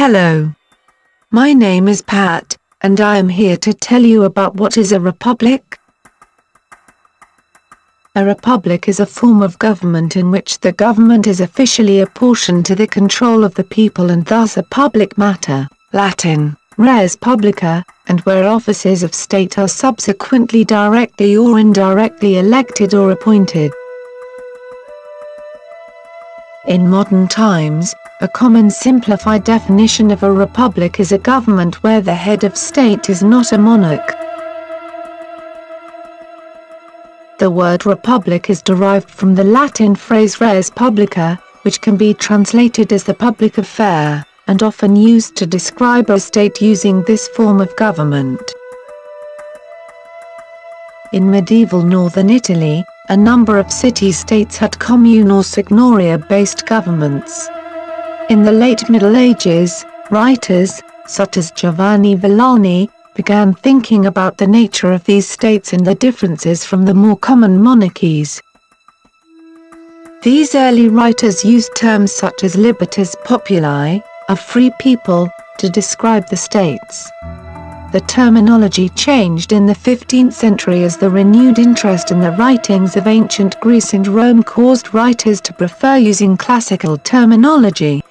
Hello. My name is Pat, and I am here to tell you about what is a republic. A republic is a form of government in which the government is officially apportioned to the control of the people and thus a public matter, Latin, res publica, and where officers of state are subsequently directly or indirectly elected or appointed. In modern times, a common simplified definition of a republic is a government where the head of state is not a monarch. The word republic is derived from the Latin phrase res publica, which can be translated as the public affair, and often used to describe a state using this form of government. In medieval northern Italy, a number of city-states had commune or signoria-based governments. In the late Middle Ages, writers, such as Giovanni Villani, began thinking about the nature of these states and the differences from the more common monarchies. These early writers used terms such as libertas populi, a free people, to describe the states. The terminology changed in the 15th century as the renewed interest in the writings of ancient Greece and Rome caused writers to prefer using classical terminology.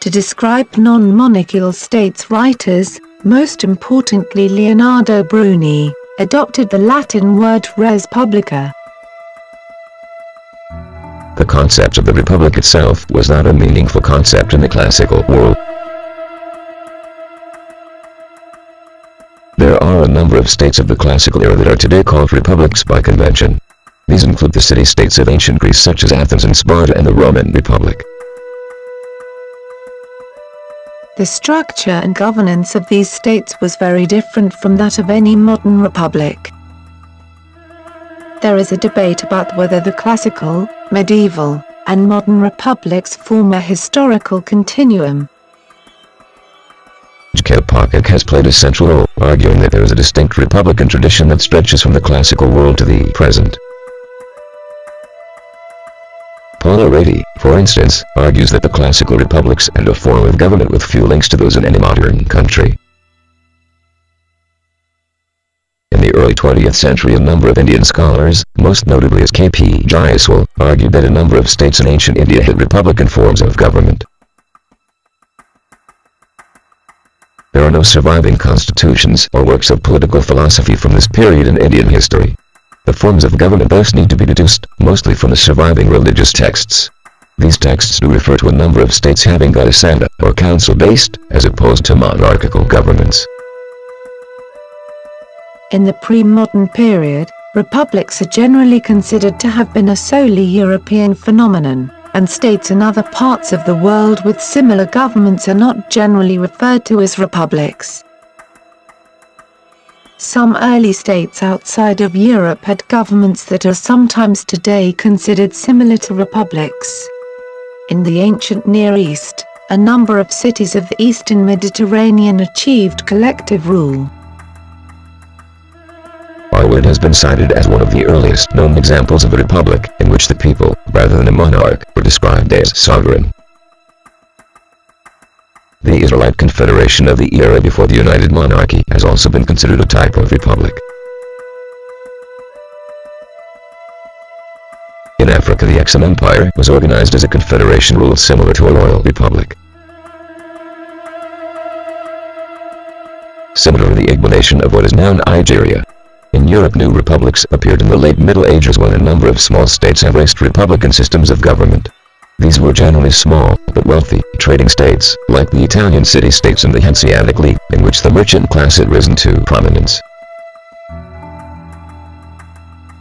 To describe non-monarchical states, writers, most importantly Leonardo Bruni, adopted the Latin word res publica. The concept of the republic itself was not a meaningful concept in the classical world. There are a number of states of the classical era that are today called republics by convention. These include the city-states of ancient Greece such as Athens and Sparta and the Roman Republic. The structure and governance of these states was very different from that of any modern republic. There is a debate about whether the classical, medieval, and modern republics form a historical continuum. Kilpatrick has played a central role, arguing that there is a distinct republican tradition that stretches from the classical world to the present. Paul O'Rady, for instance, argues that the classical republics and a form of government with few links to those in any modern country. In the early 20th century, a number of Indian scholars, most notably as K.P. Jaiswal, argued that a number of states in ancient India had republican forms of government. There are no surviving constitutions or works of political philosophy from this period in Indian history. The forms of government thus need to be deduced, mostly from the surviving religious texts. These texts do refer to a number of states having got a Sangha, or council-based, as opposed to monarchical governments. In the pre-modern period, republics are generally considered to have been a solely European phenomenon, and states in other parts of the world with similar governments are not generally referred to as republics. Some early states outside of Europe had governments that are sometimes today considered similar to republics. In the ancient Near East, a number of cities of the Eastern Mediterranean achieved collective rule. Arwad has been cited as one of the earliest known examples of a republic, in which the people, rather than a monarch, were described as sovereign. The Israelite Confederation of the era before the United Monarchy has also been considered a type of republic. In Africa, the Axum Empire was organized as a confederation ruled similar to a royal republic. Similar to the Igbo nation of what is now Nigeria. In Europe, new republics appeared in the late Middle Ages when a number of small states embraced republican systems of government. These were generally small, but wealthy, trading states, like the Italian city-states and the Hanseatic League, in which the merchant class had risen to prominence.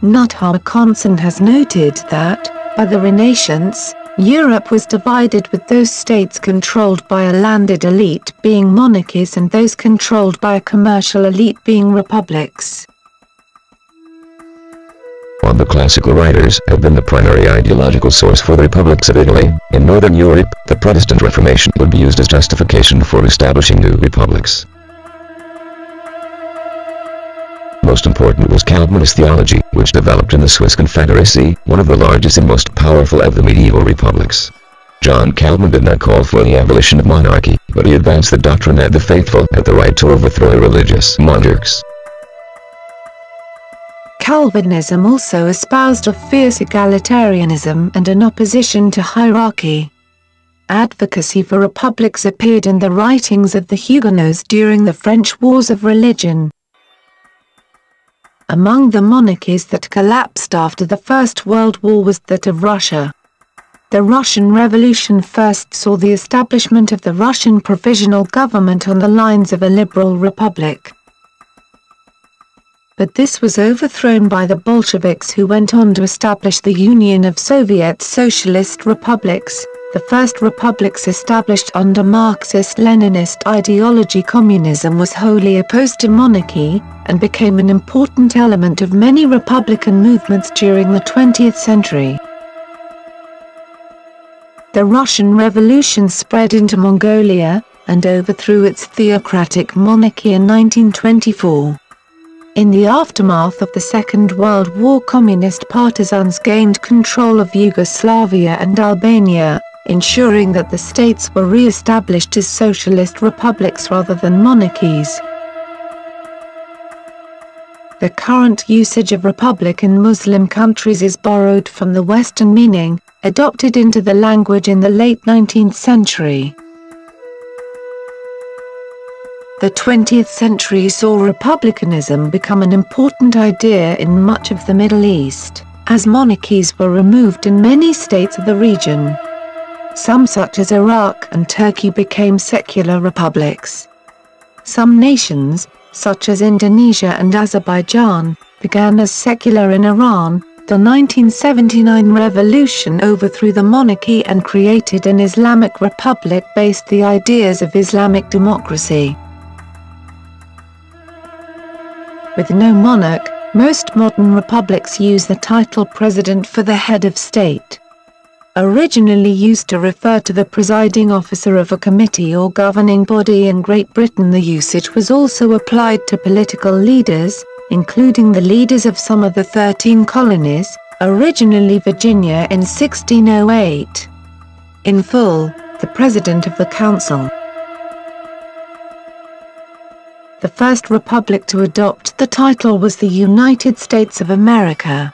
Nuthama Conson has noted that, by the Renaissance, Europe was divided with those states controlled by a landed elite being monarchies and those controlled by a commercial elite being republics. While the classical writers have been the primary ideological source for the republics of Italy, in Northern Europe, the Protestant Reformation would be used as justification for establishing new republics. Most important was Calvinist theology, which developed in the Swiss Confederacy, one of the largest and most powerful of the medieval republics. John Calvin did not call for the abolition of monarchy, but he advanced the doctrine that the faithful had the right to overthrow religious monarchs. Calvinism also espoused a fierce egalitarianism and an opposition to hierarchy. Advocacy for republics appeared in the writings of the Huguenots during the French Wars of Religion. Among the monarchies that collapsed after the First World War was that of Russia. The Russian Revolution first saw the establishment of the Russian Provisional Government on the lines of a liberal republic. But this was overthrown by the Bolsheviks, who went on to establish the Union of Soviet Socialist Republics, the first republics established under Marxist-Leninist ideology. Communism was wholly opposed to monarchy, and became an important element of many republican movements during the 20th century. The Russian Revolution spread into Mongolia, and overthrew its theocratic monarchy in 1924. In the aftermath of the Second World War, communist partisans gained control of Yugoslavia and Albania, ensuring that the states were re-established as socialist republics rather than monarchies. The current usage of republic in Muslim countries is borrowed from the Western meaning, adopted into the language in the late 19th century. The 20th century saw republicanism become an important idea in much of the Middle East, as monarchies were removed in many states of the region. Some, such as Iraq and Turkey, became secular republics. Some nations, such as Indonesia and Azerbaijan, began as secular. In Iran, the 1979 revolution overthrew the monarchy and created an Islamic republic based on the ideas of Islamic democracy. With no monarch, most modern republics use the title president for the head of state. Originally used to refer to the presiding officer of a committee or governing body in Great Britain, the usage was also applied to political leaders, including the leaders of some of the 13 colonies, originally Virginia in 1608. In full, the President of the Council. The first republic to adopt the title was the United States of America.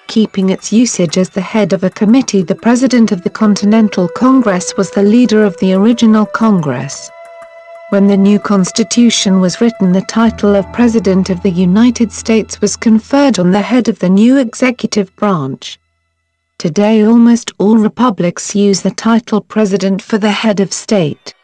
Keeping its usage as the head of a committee, the President of the Continental Congress was the leader of the original Congress. When the new Constitution was written, the title of President of the United States was conferred on the head of the new executive branch. Today almost all republics use the title President for the head of state.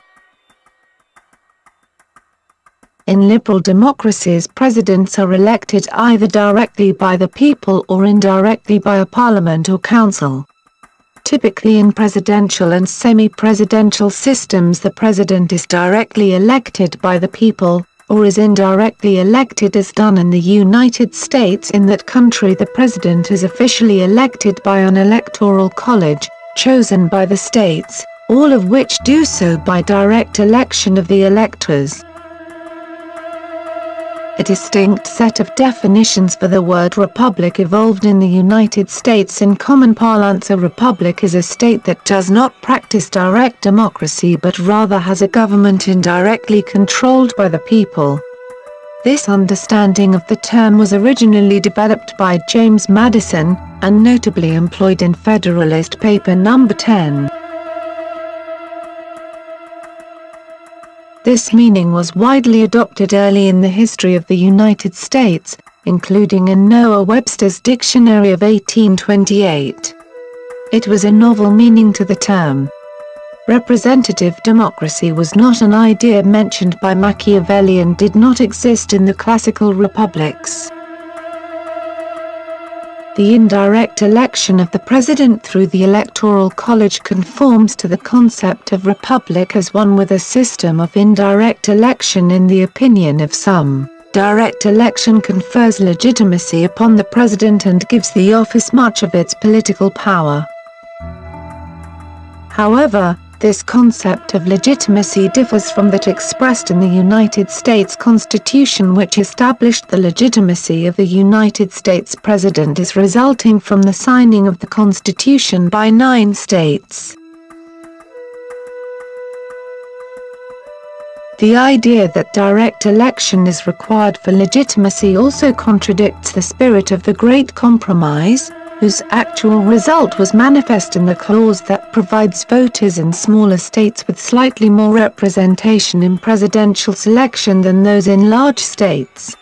In liberal democracies, presidents are elected either directly by the people or indirectly by a parliament or council. Typically in presidential and semi-presidential systems, the president is directly elected by the people, or is indirectly elected as done in the United States. In that country, the president is officially elected by an electoral college, chosen by the states, all of which do so by direct election of the electors. A distinct set of definitions for the word republic evolved in the United States. In common parlance, a republic is a state that does not practice direct democracy but rather has a government indirectly controlled by the people. This understanding of the term was originally developed by James Madison, and notably employed in Federalist Paper No. 10. This meaning was widely adopted early in the history of the United States, including in Noah Webster's Dictionary of 1828. It was a novel meaning to the term. Representative democracy was not an idea mentioned by Machiavelli and did not exist in the classical republics. The indirect election of the president through the Electoral College conforms to the concept of republic as one with a system of indirect election. In the opinion of some, direct election confers legitimacy upon the president and gives the office much of its political power. However, this concept of legitimacy differs from that expressed in the United States Constitution, which established the legitimacy of the United States President as resulting from the signing of the Constitution by 9 states. The idea that direct election is required for legitimacy also contradicts the spirit of the Great Compromise, whose actual result was manifest in the clause that provides voters in smaller states with slightly more representation in presidential selection than those in large states.